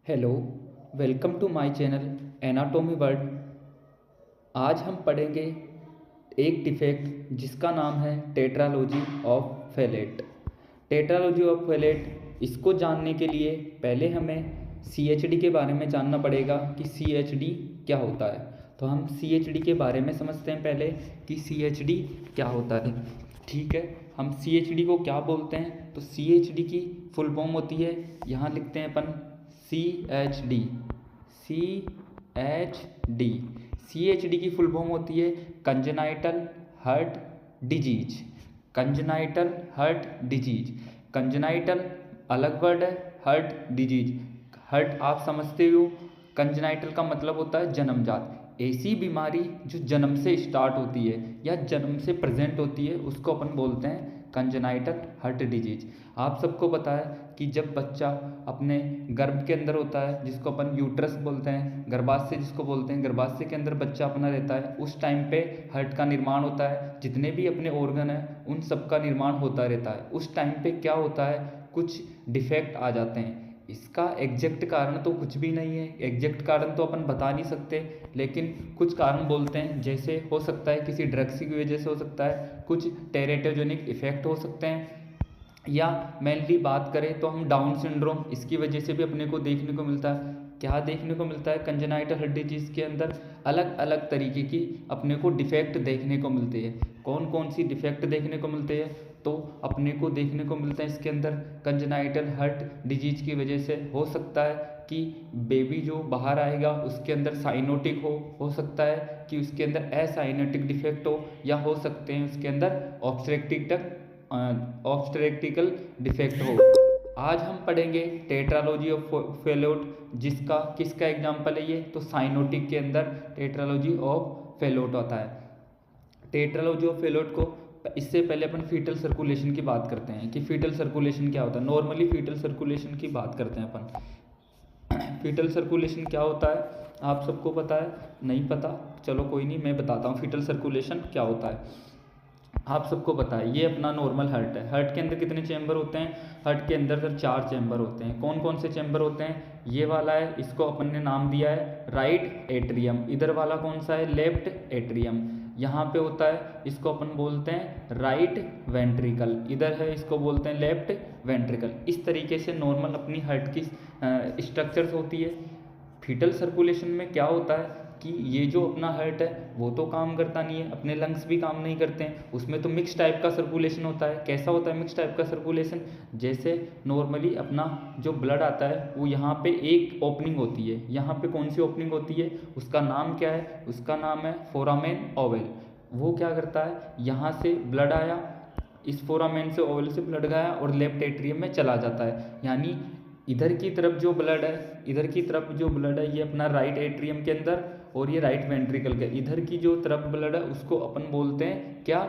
Hello, welcome to my channel anatomy world. आज हम पढ़ेंगे एक डिफेक्ट जिसका नाम है tetralogy of Fallot. Tetralogy of Fallot, इसको जानने के लिए पहले हमें सीएचडी के बारे में जानना पड़ेगा कि सीएचडी क्या होता है। तो हम सीएचडी के बारे में समझते हैं पहले कि सीएचडी क्या होता है। ठीक है, हम सीएचडी को क्या बोलते हैं। तो सीएचडी की फुल फॉर्म होती है, यहाँ लिखते हैं अपन CHD। CHD CHD की फुल फॉर्म होती है congenital heart disease. Congenital heart disease, congenital अलग वर्ड है, हार्ट डिजीज हार्ट आप समझते हो। कंजेनाइटल का मतलब होता है जन्मजात, ऐसी बीमारी जो जन्म से स्टार्ट होती है या जन्म से प्रेजेंट होती है उसको अपन बोलते हैं कंजेनाइटल हार्ट डिजीज। आप सबको पता है कि जब बच्चा अपने गर्भ के अंदर होता है, जिसको अपन यूट्रस बोलते हैं, गर्भाशय जिसको बोलते हैं, गर्भाशय के अंदर बच्चा अपना रहता है, उस टाइम पे हार्ट का निर्माण होता है। जितने भी अपने ऑर्गन हैं उन सब का निर्माण होता रहता है। उस टाइम पे क्या होता है, कुछ डिफेक्ट आ जाते हैं। इसका एग्जैक्ट कारण तो कुछ भी नहीं है, एग्जैक्ट कारण तो अपन बता नहीं सकते, लेकिन कुछ कारण बोलते हैं। जैसे हो सकता है किसी ड्रग्स की वजह से हो सकता है, कुछ टेरेटोजेनिक इफेक्ट हो सकते हैं, या मेनली बात करें तो हम डाउन सिंड्रोम, इसकी वजह से भी अपने को देखने को मिलता है। क्या देखने को मिलता है, कंजेनाइटल हार्ट डिजीज के अंदर अलग अलग तरीके की अपने को डिफेक्ट देखने को मिलते हैं। कौन कौन सी डिफेक्ट देखने को मिलते हैं, तो अपने को देखने को मिलता है इसके अंदर कंजेनाइटल हार्ट डिजीज की वजह से हो सकता है कि बेबी जो बाहर आएगा उसके अंदर साइनोटिक हो सकता है कि उसके अंदर असाइनोटिक डिफेक्ट हो, या हो सकते हैं उसके अंदर ऑब्स्ट्रेक्टिकल डिफेक्ट हो। आज हम पढ़ेंगे टेट्रालॉजी ऑफ फेलोट, जिसका किसका एग्जाम्पल है ये, तो साइनोटिक के अंदर टेट्रालॉजी ऑफ फेलोट होता है। टेट्रालॉजी ऑफ फेलोट को, इससे पहले अपन फीटल सर्कुलेशन की बात करते हैं कि फीटल सर्कुलेशन क्या होता है। नॉर्मली फीटल सर्कुलेशन की बात करते हैं अपन। फीटल सर्कुलेशन क्या होता है, आप सबको पता है, नहीं पता, चलो कोई नहीं, मैं बताता हूँ फीटल सर्कुलेशन क्या होता है। आप सबको पता है ये अपना नॉर्मल हार्ट है। हार्ट के अंदर कितने चैम्बर होते हैं, हार्ट के अंदर सर 4 चैम्बर होते हैं। कौन कौन से चैम्बर होते हैं, ये वाला है, इसको अपन ने नाम दिया है राइट एट्रियम। इधर वाला कौन सा है, लेफ्ट एट्रियम। यहाँ पे होता है, इसको अपन बोलते हैं राइट वेंट्रिकल। इधर है, इसको बोलते हैं लेफ्ट वेंट्रिकल। इस तरीके से नॉर्मल अपनी हार्ट की स्ट्रक्चर्स होती है। फीटल सर्कुलेशन में क्या होता है कि ये जो अपना हार्ट है वो तो काम करता नहीं है, अपने लंग्स भी काम नहीं करते हैं, उसमें तो मिक्स टाइप का सर्कुलेशन होता है। कैसा होता है मिक्स टाइप का सर्कुलेशन, जैसे नॉर्मली अपना जो ब्लड आता है वो यहाँ पे एक ओपनिंग होती है। यहाँ पे कौन सी ओपनिंग होती है, उसका नाम क्या है, उसका नाम है फोरामेन ओवल। वो क्या करता है, यहाँ से ब्लड आया, इस फोरामेन से ओवल से ब्लड गया और लेफ्ट एट्रियम में चला जाता है। यानी इधर की तरफ जो ब्लड है, इधर की तरफ जो ब्लड है ये अपना राइट एट्रियम के अंदर, और ये राइट वेंट्रिकल के इधर की जो तरफ ब्लड है उसको अपन बोलते हैं क्या,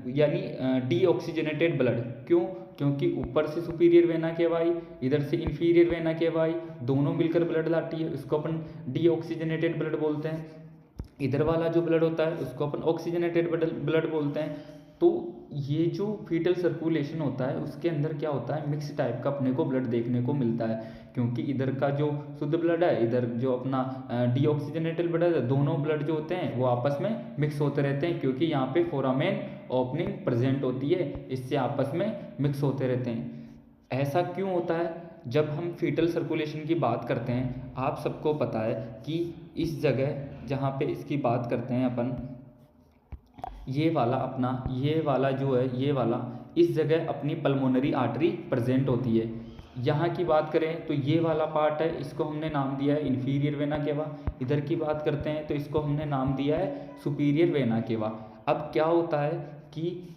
यानी डीऑक्सीजनेटेड ब्लड। क्यों, क्योंकि ऊपर से सुपीरियर वेना केवाई, इधर से इंफीरियर वेना केवाई, दोनों मिलकर ब्लड लाती है, उसको अपन डीऑक्सीजनेटेड ब्लड बोलते हैं। इधर वाला जो ब्लड होता है उसको अपन ऑक्सीजनेटेड ब्लड बोलते हैं। तो ये जो फीटल सर्कुलेशन होता है उसके अंदर क्या होता है, मिक्स टाइप का अपने को ब्लड देखने को मिलता है। क्योंकि इधर का जो शुद्ध ब्लड है, इधर जो अपना डीऑक्सीजनेटेड ब्लड है, दोनों ब्लड जो होते हैं वो आपस में मिक्स होते रहते हैं। क्योंकि यहाँ पे फोरामेन ओपनिंग प्रेजेंट होती है, इससे आपस में मिक्स होते रहते हैं। ऐसा क्यों होता है, जब हम फीटल सर्कुलेशन की बात करते हैं, आप सबको पता है कि इस जगह जहाँ पे इसकी बात करते हैं अपन, ये वाला अपना, ये वाला जो है, ये वाला, इस जगह अपनी पल्मोनरी आर्टरी प्रेजेंट होती है। यहाँ की बात करें तो ये वाला पार्ट है, इसको हमने नाम दिया है इन्फीरियर वेना केवा। इधर की बात करते हैं तो इसको हमने नाम दिया है सुपीरियर वेना केवा। अब क्या होता है कि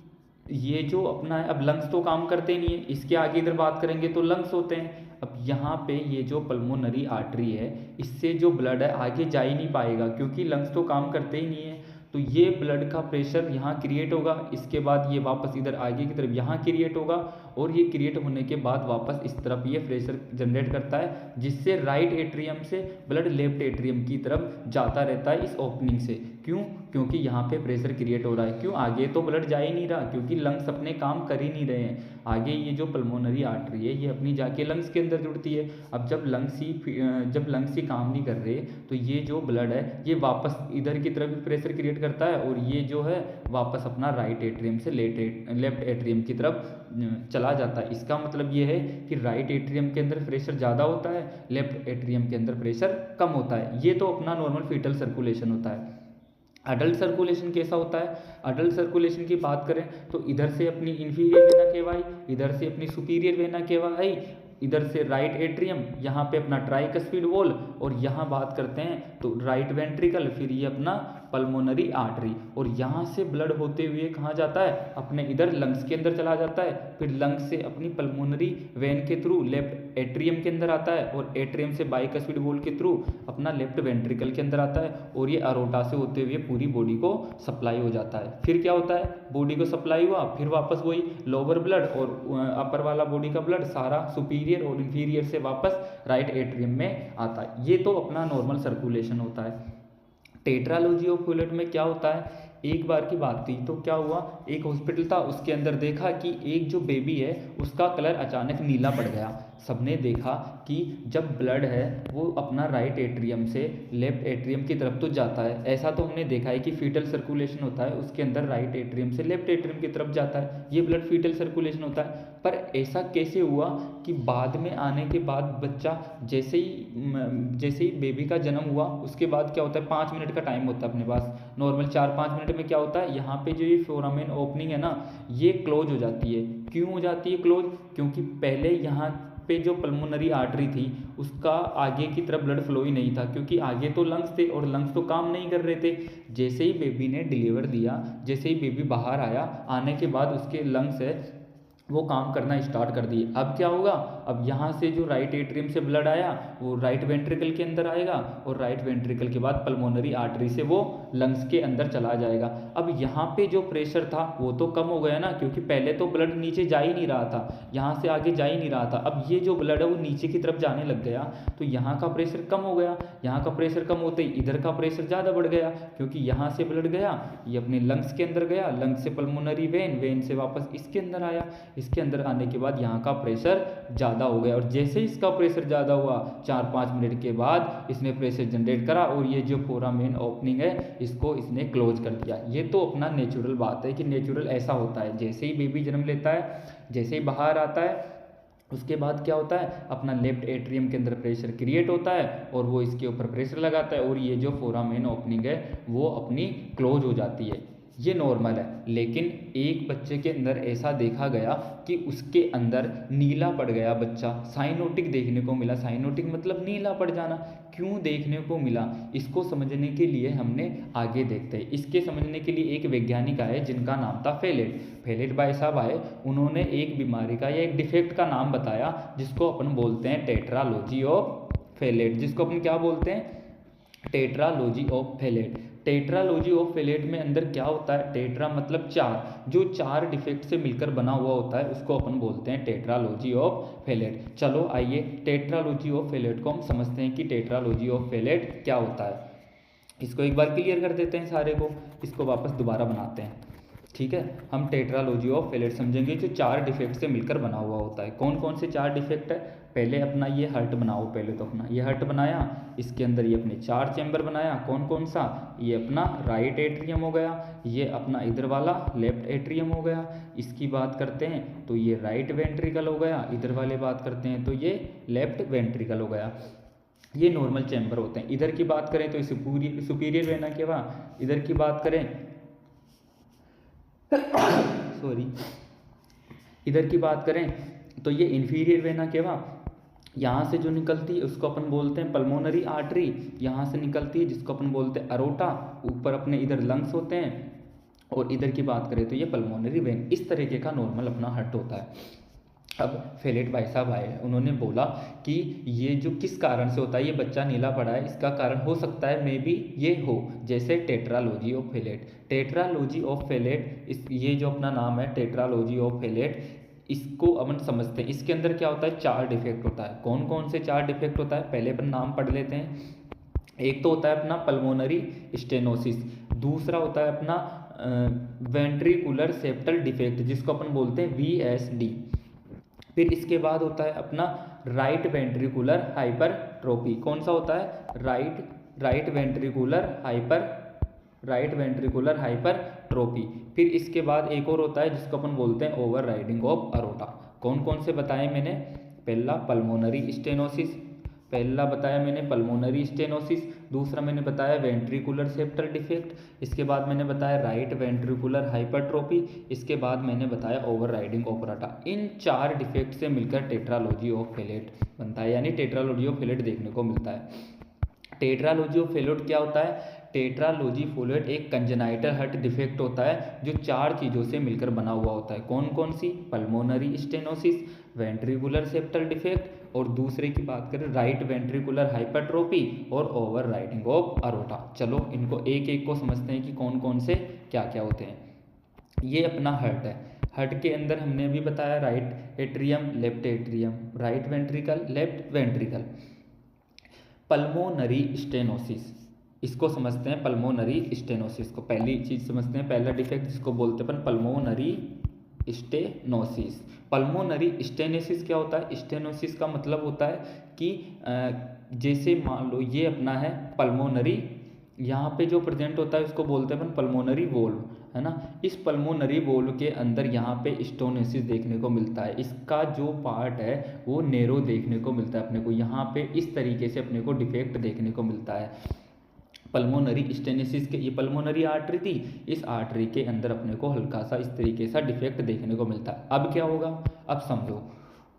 ये जो अपना है, अब लंग्स तो काम करते ही नहीं है, इसके आगे इधर बात करेंगे तो लंग्स होते हैं। अब यहाँ पे ये जो पल्मोनरी आर्टरी है, इससे जो ब्लड है आगे जा ही नहीं पाएगा, क्योंकि लंग्स तो काम करते ही नहीं है। तो ये ब्लड का प्रेशर यहाँ क्रिएट होगा, इसके बाद ये वापस इधर आगे की तरफ यहाँ क्रिएट होगा, और ये क्रिएट होने के बाद वापस इस तरफ ये प्रेशर जनरेट करता है, जिससे राइट एट्रियम से ब्लड लेफ्ट एट्रियम की तरफ जाता रहता है इस ओपनिंग से। क्यों? क्योंकि यहाँ पे प्रेशर क्रिएट हो रहा है। क्यों? आगे तो ब्लड जा ही नहीं रहा, क्योंकि लंग्स अपने काम कर ही नहीं रहे हैं। आगे ये जो पल्मोनरी आर्टरी है ये अपनी जाके लंग्स के अंदर जुड़ती है। अब जब लंग्स ही काम नहीं कर रहे तो ये जो ब्लड है ये वापस इधर की तरफ प्रेशर क्रिएट करता है, और ये जो है वापस अपना राइट एट्रियम से लेफ्ट एट्रियम की तरफ चला जाता है। इसका मतलब ये है कि राइट एट्रियम के अंदर प्रेशर ज़्यादा होता है, लेफ्ट एट्रियम के अंदर प्रेशर कम होता है। ये तो अपना नॉर्मल फीटल सर्कुलेशन होता है। अडल्ट सर्कुलेशन कैसा होता है? अडल्ट सर्कुलेशन की बात करें तो इधर से अपनी इंफीरियर वेना केवाई, इधर से अपनी सुपीरियर वेना केवाई, इधर से राइट एट्रियम, यहाँ पे अपना ट्राइकस्पिड वॉल, और यहाँ बात करते हैं तो राइट वेंट्रिकल, फिर ये अपना पल्मोनरी आर्टरी, और यहाँ से ब्लड होते हुए कहाँ जाता है? अपने इधर लंग्स के अंदर चला जाता है, फिर लंग्स से अपनी पल्मोनरी वेन के थ्रू लेफ्ट एट्रियम के अंदर आता है, और एट्रियम से बाइकस्पिड वॉल के थ्रू अपना लेफ्ट वेंट्रिकल के अंदर आता है, और ये अरोटा से होते हुए पूरी बॉडी को सप्लाई हो जाता है। फिर क्या होता है? बॉडी को सप्लाई हुआ, फिर वापस वही लोअर ब्लड और अपर वाला बॉडी का ब्लड सारा सुपीरियर और इंफीरियर से वापस राइट एट्रियम में आता है। ये तो अपना नॉर्मल सर्कुलेशन होता है। टेट्रालॉजी ऑफ फ्लूइड में क्या होता है? एक बार की बात थी तो क्या हुआ, एक हॉस्पिटल था, उसके अंदर देखा कि एक जो बेबी है उसका कलर अचानक नीला पड़ गया। सबने देखा कि जब ब्लड है वो अपना राइट एट्रियम से लेफ्ट एट्रियम की तरफ तो जाता है, ऐसा तो हमने देखा है कि फीटल सर्कुलेशन होता है उसके अंदर राइट एट्रियम से लेफ्ट एट्रियम की तरफ जाता है, ये ब्लड फीटल सर्कुलेशन होता है। पर ऐसा कैसे हुआ कि बाद में आने के बाद बच्चा जैसे ही बेबी का जन्म हुआ उसके बाद क्या होता है, 5 मिनट का टाइम होता है अपने पास, नॉर्मल 4-5 मिनट में क्या होता है, यहाँ पे जो ये फोरामेन ओपनिंग है ना ये क्लोज हो जाती है। क्यों हो जाती है क्लोज? क्योंकि पहले यहाँ पे जो पल्मोनरी आर्टरी थी उसका आगे की तरफ ब्लड फ्लो ही नहीं था, क्योंकि आगे तो लंग्स थे और लंग्स तो काम नहीं कर रहे थे। जैसे ही बेबी ने डिलीवर दिया, जैसे ही बेबी बाहर आया, आने के बाद उसके लंग्स है वो काम करना स्टार्ट कर दिए। अब क्या होगा, अब यहाँ से जो राइट एट्रियम से ब्लड आया वो राइट वेंट्रिकल के अंदर आएगा, और राइट वेंट्रिकल के बाद पल्मोनरी आर्टरी से वो लंग्स के अंदर चला जाएगा। अब यहाँ पे जो प्रेशर था वो तो कम हो गया ना, क्योंकि पहले तो ब्लड नीचे जा ही नहीं रहा था, यहाँ से आगे जा ही नहीं रहा था। अब ये जो ब्लड है वो नीचे की तरफ जाने लग गया, तो यहाँ का प्रेशर कम हो गया। यहाँ का प्रेशर कम होते ही इधर का प्रेशर ज़्यादा बढ़ गया, क्योंकि यहाँ से ब्लड गया, ये अपने लंग्स के अंदर गया, लंग्स से पल्मोनरी वेन, वेन से वापस इसके अंदर आया, इसके अंदर आने के बाद यहाँ का प्रेशर ज़्यादा हो गया। और जैसे इसका प्रेशर ज़्यादा हुआ, 4-5 मिनट के बाद इसने प्रेशर जनरेट करा, और ये जो फोरामेन ओपनिंग है इसको इसने क्लोज कर दिया। ये तो अपना नेचुरल बात है कि नेचुरल ऐसा होता है, जैसे ही बेबी जन्म लेता है, जैसे ही बाहर आता है, उसके बाद क्या होता है, अपना लेफ्ट एट्रियम के अंदर प्रेशर क्रिएट होता है और वो इसके ऊपर प्रेशर लगाता है, और ये जो फोरामेन ओपनिंग है वो अपनी क्लोज हो जाती है। ये नॉर्मल है। लेकिन एक बच्चे के अंदर ऐसा देखा गया कि उसके अंदर नीला पड़ गया बच्चा, साइनोटिक देखने को मिला। साइनोटिक मतलब नीला पड़ जाना। क्यों देखने को मिला, इसको समझने के लिए हमने आगे देखते हैं। इसके समझने के लिए एक वैज्ञानिक आए जिनका नाम था फेलेट भाई साहब आए। उन्होंने एक बीमारी का या एक डिफेक्ट का नाम बताया जिसको अपन बोलते हैं टेट्रालॉजी ऑफ फेलेट। जिसको अपन क्या बोलते हैं, tetralogy of Fallot. Tetralogy of Fallot में अंदर क्या होता है, टेट्रा मतलब 4, जो 4 डिफेक्ट से मिलकर बना हुआ होता है उसको अपन बोलते हैं टेट्रालॉजी ऑफ फेलेट। चलो आइए टेट्रालॉजी ऑफ फेलेट को हम समझते हैं कि टेट्रालॉजी ऑफ फेलेट क्या होता है। इसको एक बार क्लियर कर देते हैं सारे को, इसको वापस दोबारा बनाते हैं। ठीक है, हम टेट्रालॉजी ऑफ फेलेट समझेंगे जो 4 डिफेक्ट से मिलकर बना हुआ होता है। कौन कौन से 4 डिफेक्ट है, पहले अपना ये हर्ट बनाओ। पहले तो अपना ये हर्ट बनाया, इसके अंदर ये अपने 4 चैम्बर बनाया। कौन कौन सा, ये अपना राइट एट्रियम हो गया, ये अपना इधर वाला लेफ्ट एट्रियम हो गया। इसकी बात करते हैं तो ये राइट वेंट्रिकल हो गया, इधर वाले बात करते हैं तो ये लेफ्ट वेंट्रिकल हो गया। ये नॉर्मल चैम्बर होते हैं। इधर की बात करें तो सुपीरियर वेना केवा, इधर की बात करें इधर की बात करें तो ये इंफीरियर वेना केवा। यहाँ से जो निकलती है उसको अपन बोलते हैं पल्मोनरी आर्टरी, यहाँ से निकलती है जिसको अपन बोलते हैं अरोटा। ऊपर अपने इधर लंग्स होते हैं, और इधर की बात करें तो ये पल्मोनरी वेन। इस तरीके का नॉर्मल अपना हर्ट होता है। अब फेलेट भाई साहब आए, उन्होंने बोला कि ये जो किस कारण से होता है, ये बच्चा नीला पड़ा है, इसका कारण हो सकता है मे बी ये हो जैसे tetralogy of Fallot. Tetralogy of Fallot, इस ये जो अपना नाम है टेट्रालॉजी ऑफ फेलेट, इसको अपन समझते हैं। इसके अंदर क्या होता है, 4 डिफेक्ट होता है। कौन कौन से 4 डिफेक्ट होता है, पहले अपन नाम पढ़ लेते हैं। एक तो होता है अपना पल्मोनरी स्टेनोसिस, दूसरा होता है अपना वेंट्रिकुलर सेप्टल डिफेक्ट जिसको अपन बोलते हैं VSD। फिर इसके बाद होता है अपना राइट वेंट्रिकुलर हाइपरट्रोफी। कौन सा होता है, राइट वेंट्रिकुलर हाइपरट्रोफी। फिर इसके बाद एक और होता है जिसको अपन बोलते हैं ओवर राइडिंग ऑफ अरोटा। कौन कौन से बताए मैंने, पहला बताया मैंने पल्मोनरी स्टेनोसिस, दूसरा मैंने बताया वेंट्रिकुलर सेप्टल डिफेक्ट, इसके बाद मैंने बताया राइट वेंट्रिकुलर हाइपरट्रोफी, इसके बाद मैंने बताया over riding of aorta. In 4 defect से मिलकर टेट्रालॉजी ऑफ फेलेट बनता है, यानी टेट्रालॉजी ऑफ फेलेट देखने को मिलता है। टेट्रालॉजी ऑफ फेलेट क्या होता है, टेट्रालॉजी फेलेट एक कंजेनाइटल हार्ट डिफेक्ट होता है जो 4 चीज़ों से मिलकर बना हुआ होता है। कौन कौन सी, pulmonary stenosis, ventricular septal defect, और दूसरे की बात करें राइट वेंट्रिकुलर हाइपरट्रोफी और ओवर राइडिंग ऑफ अरोटा। चलो इनको एक एक को समझते हैं कि कौन कौन से क्या क्या होते हैं। ये अपना हार्ट है, हार्ट के अंदर हमने अभी बताया right atrium, left atrium, right ventricle, left ventricle. Pulmonary stenosis, इसको समझते हैं पल्मोनरी स्टेनोसिस को। पहली चीज़ समझते हैं, पहला डिफेक्ट जिसको बोलते हैं अपन पल्मोनरी स्टेनोसिस। पल्मोनरी स्टेनोसिस क्या होता है, स्टेनोसिस का मतलब होता है कि जैसे मान लो ये अपना है पल्मोनरी, यहाँ पे जो प्रेजेंट होता है उसको बोलते हैं अपन पल्मोनरी वोल्व, है ना। इस पल्मोनरी वोल्व के अंदर यहाँ पे स्टेनोसिस देखने को मिलता है। इसका जो पार्ट है वो नेरो देखने को मिलता है अपने को, यहाँ पे इस तरीके से अपने को डिफेक्ट देखने को मिलता है पल्मोनरी स्टेनोसिस के। ये पल्मोनरी आर्टरी थी, इस आर्टरी के अंदर अपने को हल्का सा इस तरीके से डिफेक्ट देखने को मिलता है। अब क्या होगा, अब समझो,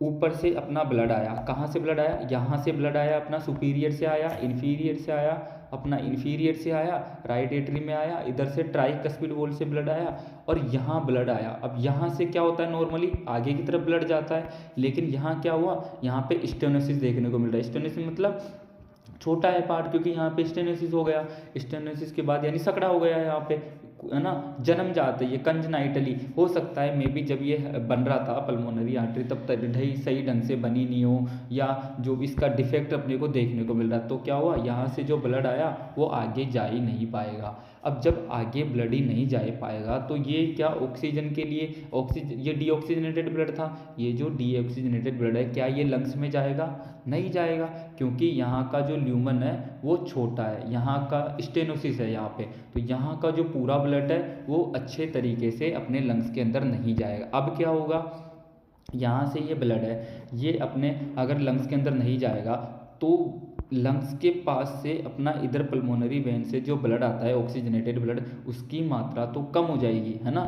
ऊपर से अपना ब्लड आया, कहाँ से ब्लड आया, यहाँ से ब्लड आया, अपना सुपीरियर से आया, इन्फीरियर से आया, अपना इन्फीरियर से आया, राइट एट्री में आया, इधर से ट्राइकस्पिड वॉल से ब्लड आया और यहाँ ब्लड आया। अब यहाँ से क्या होता है, नॉर्मली आगे की तरफ ब्लड जाता है, लेकिन यहाँ क्या हुआ, यहाँ पे स्टेनोसिस देखने को मिल रहा है। स्टेनोसिस मतलब छोटा है पार्ट, क्योंकि यहाँ पे स्टेनोसिस हो गया, स्टेनोसिस के बाद यानी सकड़ा हो गया है यहाँ पे, है ना, जन्म जाता है ये कंजनाइटली। हो सकता है मे बी जब ये बन रहा था पल्मोनरी आर्टरी तब तक ढई सही ढंग से बनी नहीं हो, या जो भी इसका डिफेक्ट अपने को देखने को मिल रहा, तो क्या हुआ, यहाँ से जो ब्लड आया वो आगे जा ही नहीं पाएगा। अब जब आगे ब्लड ही नहीं जा पाएगा तो ये क्या ऑक्सीजन के लिए ये डीऑक्सीजनेटेड ब्लड था, ये जो डीऑक्सीजनेटेड ब्लड है क्या ये लंग्स में जाएगा, नहीं जाएगा, क्योंकि यहाँ का जो ल्यूमन है वो छोटा है, यहाँ का स्टेनोसिस है यहाँ पे, तो यहाँ का जो पूरा ब्लड है वो अच्छे तरीके से अपने लंग्स के अंदर नहीं जाएगा। अब क्या होगा, यहाँ से ये ब्लड है ये अपने अगर लंग्स के अंदर नहीं जाएगा तो लंग्स के पास से अपना इधर पल्मोनरी वेन से जो ब्लड आता है ऑक्सीजनेटेड ब्लड, उसकी मात्रा तो कम हो जाएगी, है ना।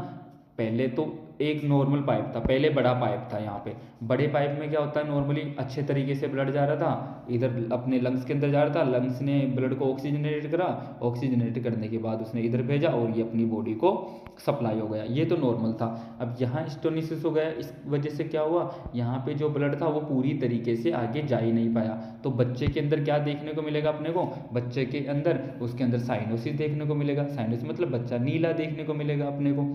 पहले तो एक नॉर्मल पाइप था, पहले बड़ा पाइप था, यहाँ पे बड़े पाइप में क्या होता है, नॉर्मली अच्छे तरीके से ब्लड जा रहा था, इधर अपने लंग्स के अंदर जा रहा था, लंग्स ने ब्लड को ऑक्सीजनेट करा, ऑक्सीजनेट करने के बाद उसने इधर भेजा और ये अपनी बॉडी को सप्लाई हो गया, ये तो नॉर्मल था। अब यहाँ स्टेनोसिस हो गया, इस वजह से क्या हुआ, यहाँ पे जो ब्लड था वो पूरी तरीके से आगे जा ही नहीं पाया। तो बच्चे के अंदर क्या देखने को मिलेगा अपने को, बच्चे के अंदर उसके अंदर साइनोसिस देखने को मिलेगा, साइनोसिस मतलब बच्चा नीला देखने को मिलेगा अपने को।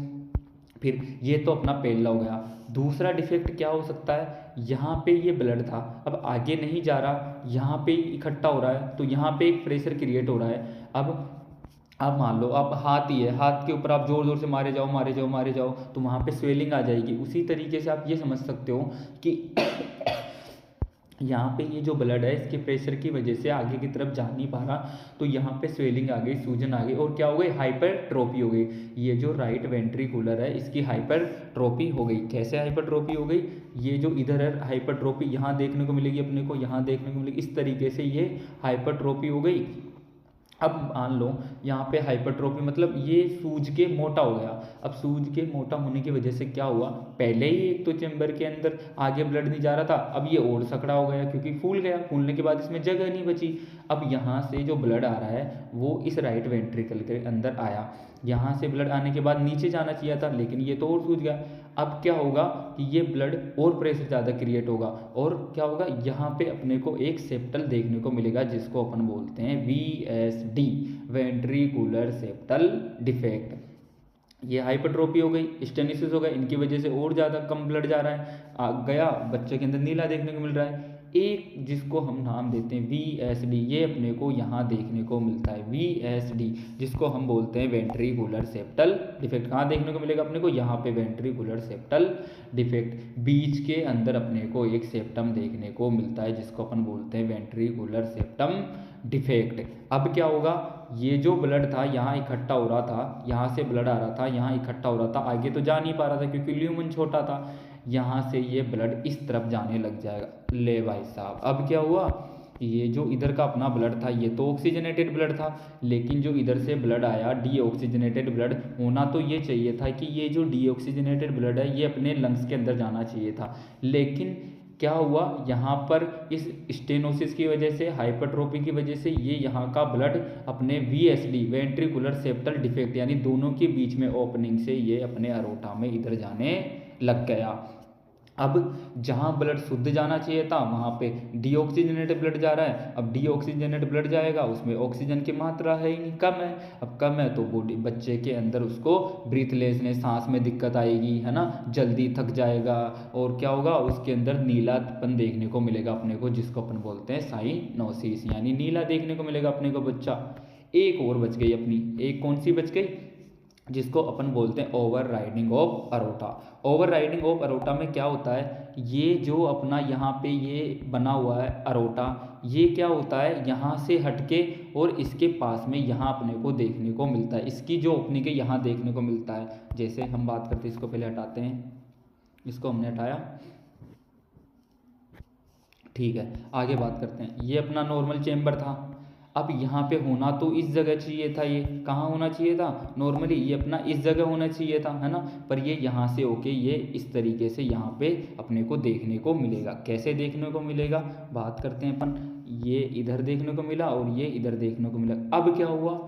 फिर ये तो अपना पहला हो गया। दूसरा डिफेक्ट क्या हो सकता है, यहाँ पे ये ब्लड था अब आगे नहीं जा रहा, यहाँ पे इकट्ठा हो रहा है, तो यहाँ पे एक प्रेशर क्रिएट हो रहा है। अब मान लो आप हाथ ही है, हाथ के ऊपर आप जोर जोर से मारे जाओ तो वहाँ पे स्वेलिंग आ जाएगी। उसी तरीके से आप ये समझ सकते हो कि यहाँ पे ये जो ब्लड है इसके प्रेशर की वजह से आगे की तरफ जा नहीं पा रहा, तो यहाँ पे स्वेलिंग आ गई, सूजन आ गई, और क्या हो गई, हाइपरट्रोफी हो गई। ये जो राइट वेंट्रिकुलर है इसकी हाइपरट्रोफी हो गई। कैसे हाइपरट्रोफी हो गई, ये जो इधर है हाइपरट्रोफी यहाँ देखने को मिलेगी अपने को, यहाँ देखने को मिलेगी, इस तरीके से ये हाइपरट्रोफी हो गई। अब मान लो यहाँ पे हाइपरट्रोफी मतलब ये सूज के मोटा हो गया। अब सूज के मोटा होने की वजह से क्या हुआ, पहले ही एक तो चेम्बर के अंदर आगे ब्लड नहीं जा रहा था, अब ये और सकड़ा हो गया क्योंकि फूल गया, फूलने के बाद इसमें जगह नहीं बची। अब यहाँ से जो ब्लड आ रहा है वो इस राइट वेंट्रिकल के अंदर आया, यहाँ से ब्लड आने के बाद नीचे जाना चाहिए था, लेकिन ये तो और सूज गया। अब क्या होगा कि ये ब्लड और प्रेशर ज़्यादा क्रिएट होगा, और क्या होगा, यहाँ पे अपने को एक सेप्टल देखने को मिलेगा जिसको अपन बोलते हैं VSD, वेंट्रिकुलर सेप्टल डिफेक्ट। ये हाइपरट्रोफी हो गई, स्टेनोसिस हो गया, इनकी वजह से और ज़्यादा कम ब्लड जा रहा है, गया बच्चे के अंदर नीला देखने को मिल रहा है। एक जिसको हम नाम देते हैं VSD, ये अपने को यहाँ देखने को मिलता है VSD, जिसको हम बोलते हैं वेंट्रिकुलर सेप्टल डिफेक्ट। कहाँ देखने को मिलेगा अपने को? यहाँ पे वेंट्रिकुलर सेप्टल डिफेक्ट। बीच के अंदर अपने को एक सेप्टम देखने को मिलता है जिसको अपन बोलते हैं वेंट्रिकुलर सेप्टम डिफेक्ट। अब क्या होगा, ये जो ब्लड था यहाँ इकट्ठा हो रहा था, यहाँ से ब्लड आ रहा था, यहाँ इकट्ठा हो रहा था, आगे तो जा नहीं पा रहा था क्योंकि ल्यूमन छोटा था, यहाँ से ये ब्लड इस तरफ जाने लग जाएगा। ले भाई साहब, अब क्या हुआ, ये जो इधर का अपना ब्लड था ये तो ऑक्सीजनेटेड ब्लड था, लेकिन जो इधर से ब्लड आया डीऑक्सीजनेटेड ब्लड, होना तो ये चाहिए था कि ये जो डीऑक्सीजनेटेड ब्लड है ये अपने लंग्स के अंदर जाना चाहिए था, लेकिन क्या हुआ, यहाँ पर इस स्टेनोसिस की वजह से, हाइपरट्रोफी की वजह से ये यहाँ का ब्लड अपने VSD वेंट्रिकुलर सेप्टल डिफेक्ट यानी दोनों के बीच में ओपनिंग से ये अपने अरोटा में इधर जाने लग गया। अब जहाँ ब्लड शुद्ध जाना चाहिए था वहाँ पे डीऑक्सीजनेटेड ब्लड जा रहा है। अब डीऑक्सीजनेटेड ब्लड जाएगा, उसमें ऑक्सीजन की मात्रा है ही नहीं, कम है। अब कम है तो बॉडी बच्चे के अंदर उसको ब्रीथलेसनेस, सांस में दिक्कत आएगी, है ना, जल्दी थक जाएगा, और क्या होगा, उसके अंदर नीलापन देखने को मिलेगा अपने को, जिसको अपन बोलते हैं साइनोसिस, यानी नीला देखने को मिलेगा अपने को बच्चा। एक और बच गई अपनी, एक कौन सी बच गई, जिसको अपन बोलते हैं over riding of aorta. Over riding of aorta में क्या होता है, ये जो अपना यहाँ पे ये बना हुआ है अरोटा, ये क्या होता है, यहाँ से हटके और इसके पास में यहाँ अपने को देखने को मिलता है, इसकी जो ओपनिंग है यहाँ देखने को मिलता है। जैसे हम बात करते हैं, इसको पहले हटाते हैं, इसको हमने हटाया, ठीक है, आगे बात करते हैं। ये अपना नॉर्मल चेम्बर था, अब यहाँ पे होना तो इस जगह चाहिए था, ये कहाँ होना चाहिए था, नॉर्मली ये अपना इस जगह होना चाहिए था, है ना, पर ये यहाँ से होके ये इस तरीके से यहाँ पे अपने को देखने को मिलेगा। कैसे देखने को मिलेगा, बात करते हैं अपन। ये इधर देखने को मिला और ये इधर देखने को मिला। अब क्या हुआ,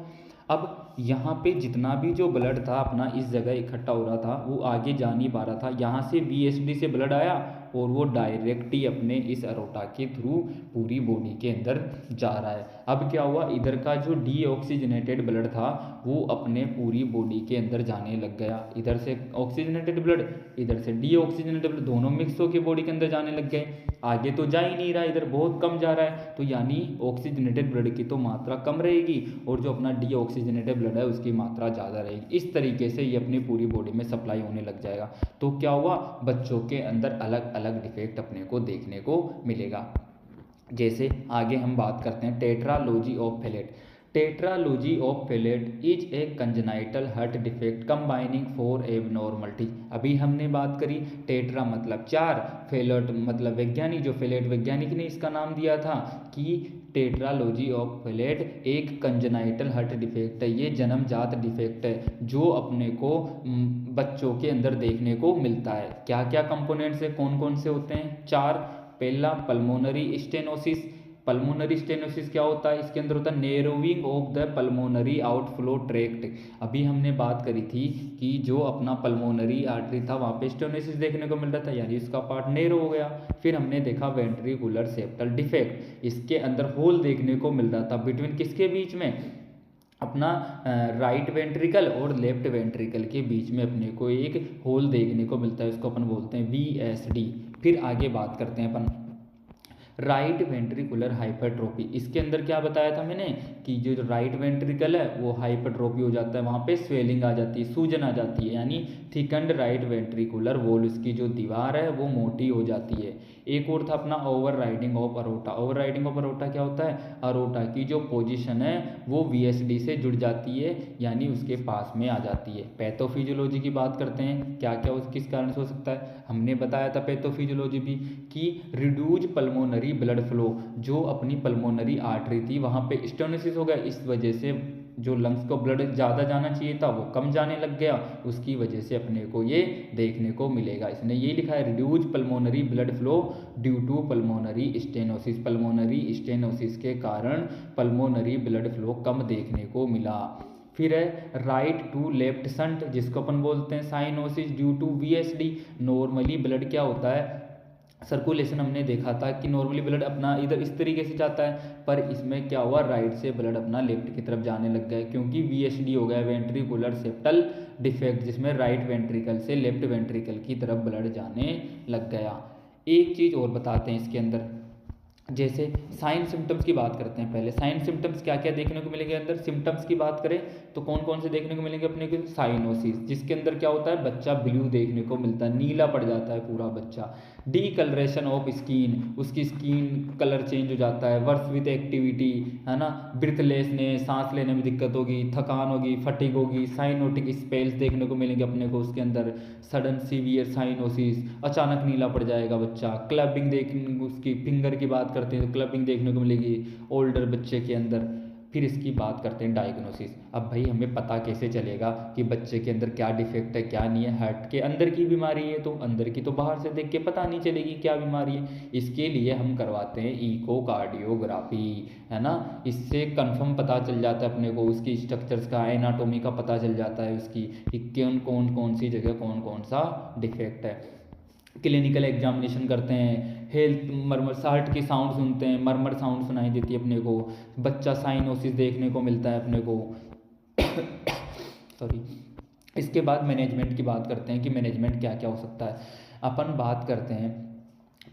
अब यहाँ पे जितना भी जो ब्लड था अपना इस जगह इकट्ठा हो रहा था वो आगे जा नहीं पा रहा था, यहाँ से VSD से ब्लड आया और वो डायरेक्ट ही अपने इस अरोटा के थ्रू पूरी बॉडी के अंदर जा रहा है। अब क्या हुआ, इधर का जो डीऑक्सीजनेटेड ब्लड था वो अपने पूरी बॉडी के अंदर जाने लग गया, इधर से ऑक्सीजनेटेड ब्लड, इधर से डीऑक्सीजनेटेड ब्लड, दोनों मिक्स होकर बॉडी के अंदर जाने लग गए। आगे तो जा ही नहीं रहा, इधर बहुत कम जा रहा है, तो यानी ऑक्सीजनेटेड ब्लड की तो मात्रा कम रहेगी और जो अपना डीऑक्सीजनेटेड ब्लड है उसकी मात्रा ज़्यादा रहेगी। इस तरीके से ये अपनी पूरी बॉडी में सप्लाई होने लग जाएगा। तो क्या हुआ, बच्चों के अंदर अलग अलग डिफेक्ट अपने को देखने को मिलेगा। जैसे आगे हम बात करते हैं tetralogy of Fallot. Tetralogy of Fallot is a congenital heart defect combining four abnormality. अभी हमने बात करी, टेट्रा मतलब चार, फेलेट मतलब वैज्ञानिक, जो फेलेट वैज्ञानिक ने इसका नाम दिया था कि टेट्रालॉजी ऑफ फेलेट एक कंजेनाइटल हार्ट डिफेक्ट है, ये जन्मजात डिफेक्ट है जो अपने को बच्चों के अंदर देखने को मिलता है। क्या क्या कंपोनेंट्स है, कौन कौन से होते हैं, चार। पहला पल्मोनरी स्टेनोसिस। पल्मोनरी स्टेनोसिस क्या होता है, इसके अंदर होता है narrowing of the pulmonary outflow tract. अभी हमने बात करी थी कि जो अपना पल्मोनरी आर्टरी था वहाँ पे स्टेनोसिस देखने को मिल रहा था, यानी इसका पार्ट नैरो हो गया। फिर हमने देखा वेंट्रिकुलर सेप्टल डिफेक्ट, इसके अंदर होल देखने को मिल रहा था बिटवीन किसके बीच में, अपना राइट वेंट्रिकल और लेफ्ट वेंट्रिकल के बीच में अपने को एक होल देखने को मिलता है, उसको अपन बोलते हैं VSD। फिर आगे बात करते हैं अपन राइट वेंट्रिकुलर हाइपरट्रोफी। इसके अंदर क्या बताया था मैंने कि जो राइट वेंट्रिकल है वो हाइपरट्रोफी हो जाता है, वहाँ पे स्वेलिंग आ जाती है, सूजन आ जाती है, यानी थिकंड राइट वेंट्रिकुलर वॉल, इसकी जो दीवार है वो मोटी हो जाती है। एक और था अपना over riding of aorta. Over riding of aorta क्या होता है, अरोटा की जो पोजीशन है वो VSD से जुड़ जाती है, यानी उसके पास में आ जाती है। पैथोफिजियोलॉजी की बात करते हैं, क्या क्या किस कारण से हो सकता है, हमने बताया था पैथोफिजियोलॉजी भी कि रिड्यूज पल्मोनरी ब्लड फ्लो, जो अपनी पल्मोनरी आर्टरी थी वहाँ पे स्टेनोसिस हो गया, इस वजह से जो लंग्स को ब्लड ज़्यादा जाना चाहिए था वो कम जाने लग गया, उसकी वजह से अपने को ये देखने को मिलेगा। इसने ये लिखा है reduce pulmonary blood flow due to pulmonary stenosis. Pulmonary stenosis के कारण पल्मोनरी ब्लड फ्लो कम देखने को मिला। फिर है राइट टू लेफ्ट शंट, जिसको अपन बोलते हैं cyanosis due to VSD। Normally blood क्या होता है, सर्कुलेशन हमने देखा था कि नॉर्मली ब्लड अपना इधर इस तरीके से जाता है, पर इसमें क्या हुआ, राइट से ब्लड अपना लेफ्ट की तरफ जाने लग गया, क्योंकि VSD हो गया, वेंट्रिकुलर सेप्टल डिफेक्ट, जिसमें राइट वेंट्रिकल से लेफ्ट वेंट्रिकल की तरफ ब्लड जाने लग गया। एक चीज़ और बताते हैं इसके अंदर, जैसे साइन सिम्टम्स की बात करते हैं। पहले साइन सिम्टम्स क्या क्या देखने को मिलेंगे अंदर, सिम्टम्स की बात करें तो कौन कौन से देखने को मिलेंगे अपने को, साइनोसिस, जिसके अंदर क्या होता है, बच्चा ब्लू देखने को मिलता है, नीला पड़ जाता है पूरा बच्चा। डीकलरेशन ऑफ स्किन, उसकी स्किन कलर चेंज हो जाता है। वर्स विद एक्टिविटी, है ना, ब्रीथलेसनेस, सांस लेने में दिक्कत होगी, थकान होगी, फटीग होगी। साइनोटिक स्पेल्स देखने को मिलेंगे अपने को उसके अंदर। सडन सीवियर साइनोसिस, अचानक नीला पड़ जाएगा बच्चा। क्लबिंग देखने, उसकी फिंगर की बात करते हैं तो क्लबिंग देखने को मिलेगी ओल्डर बच्चे के अंदर। फिर इसकी बात करते हैं डायग्नोसिस। अब भाई हमें पता कैसे चलेगा कि बच्चे के अंदर क्या डिफेक्ट है क्या नहीं है, हार्ट के अंदर की बीमारी है तो अंदर की तो बाहर से देख के पता नहीं चलेगी क्या बीमारी है। इसके लिए हम करवाते हैं इकोकार्डियोग्राफी, है ना, इससे कंफर्म पता चल जाता है अपने को, उसकी स्ट्रक्चर्स का, एनाटोमी का पता चल जाता है उसकी, कौन कौन सी जगह कौन कौन सा डिफेक्ट है। क्लिनिकल एग्जामिनेशन करते हैं, हेल्थ मरमर, हार्ट की साउंड सुनते हैं, मरमर साउंड सुनाई देती है अपने को, बच्चा साइनोसिस देखने को मिलता है अपने को। सॉरी। इसके बाद मैनेजमेंट की बात करते हैं कि मैनेजमेंट क्या क्या हो सकता है। अपन बात करते हैं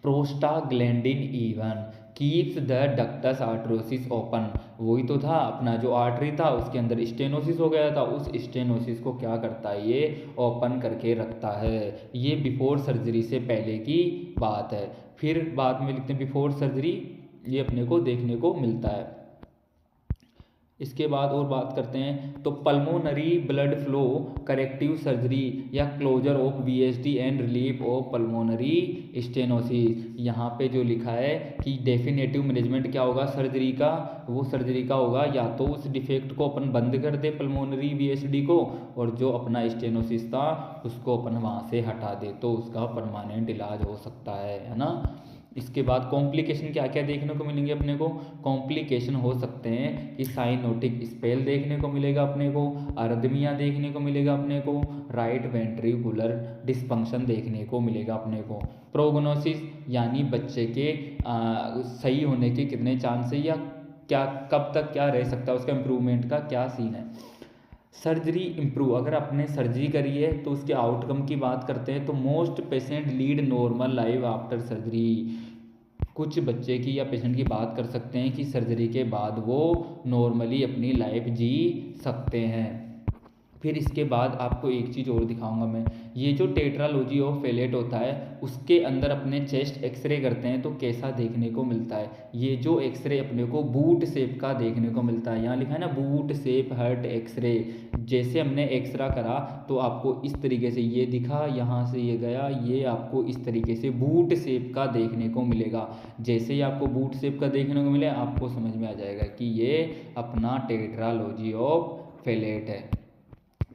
prostaglandin E1 keeps the ductus arteriosus open. वही तो था अपना, जो आर्टरी था उसके अंदर स्टेनोसिस हो गया था, उस स्टेनोसिस को क्या करता है, ये ओपन करके रखता है। ये बिफोर सर्जरी से पहले की बात है। फिर बाद में लिखते हैं बिफोर सर्जरी, ये अपने को देखने को मिलता है। इसके बाद और बात करते हैं तो pulmonary blood flow corrective surgery या closure of VSD and relief of pulmonary stenosis. यहाँ पे जो लिखा है कि डेफिनेटिव मैनेजमेंट क्या होगा सर्जरी का, वो सर्जरी का होगा या तो उस डिफेक्ट को अपन बंद कर दे पल्मोनरी VSD को, और जो अपना स्टेनोसिस था उसको अपन वहाँ से हटा दे, तो उसका परमानेंट इलाज हो सकता है ना। इसके बाद कॉम्प्लिकेशन क्या क्या देखने को मिलेंगे अपने को, कॉम्प्लिकेशन हो सकते हैं कि साइनोटिक स्पेल देखने को मिलेगा अपने को, अर्दमिया देखने को मिलेगा अपने को, राइट वेंट्रिकुलर डिस्फंक्शन देखने को मिलेगा अपने को। प्रोग्नोसिस यानी बच्चे के सही होने के कितने चांस है, या क्या कब तक क्या रह सकता है, उसका इम्प्रूवमेंट का क्या सीन है। सर्जरी इम्प्रूव, अगर आपने सर्जरी करी है तो उसके आउटकम की बात करते हैं तो most patient lead normal life after surgery. कुछ बच्चे की या पेशेंट की बात कर सकते हैं कि सर्जरी के बाद वो नॉर्मली अपनी लाइफ जी सकते हैं। फिर इसके बाद आपको एक चीज़ और दिखाऊंगा मैं, ये जो टेट्रालॉजी ऑफ फेलेट होता है उसके अंदर अपने चेस्ट एक्सरे करते हैं तो कैसा देखने को मिलता है। ये जो एक्सरे अपने को बूट शेप का देखने को मिलता है, यहाँ लिखा है ना बूट शेप हार्ट एक्सरे। जैसे हमने एक्सरा करा तो आपको इस तरीके से ये दिखा, यहाँ से ये गया, ये आपको इस तरीके से बूट शेप का देखने को मिलेगा। जैसे ही आपको बूट शेप का देखने को मिले आपको समझ में आ जाएगा कि ये अपना टेट्रालॉजी ऑफ फेलेट है।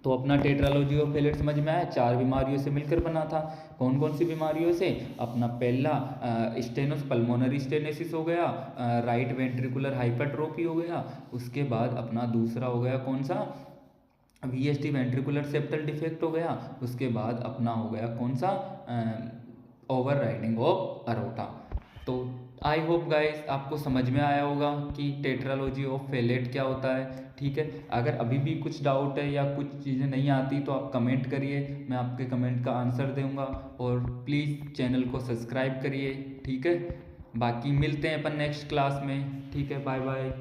तो अपना टेट्रालॉजी ऑफ फेलेट समझ में आया, 4 बीमारियों से मिलकर बना था। कौन कौन सी बीमारियों से, अपना पहला स्टेनोस पल्मोनरी स्टेनोसिस हो गया, राइट वेंट्रिकुलर हाइपरट्रोफी हो गया, उसके बाद अपना दूसरा हो गया कौन सा, VSD वेंट्रिकुलर सेप्टल डिफेक्ट हो गया, उसके बाद अपना हो गया कौन सा, ओवर राइडिंग ऑफ अरोटा। तो आई होप गाइस आपको समझ में आया होगा कि टेट्रालॉजी ऑफ फेलेट क्या होता है। ठीक है, अगर अभी भी कुछ डाउट है या कुछ चीज़ें नहीं आती तो आप कमेंट करिए, मैं आपके कमेंट का आंसर दूंगा। और प्लीज़ चैनल को सब्सक्राइब करिए। ठीक है, बाकी मिलते हैं अपन नेक्स्ट क्लास में। ठीक है, बाय बाय।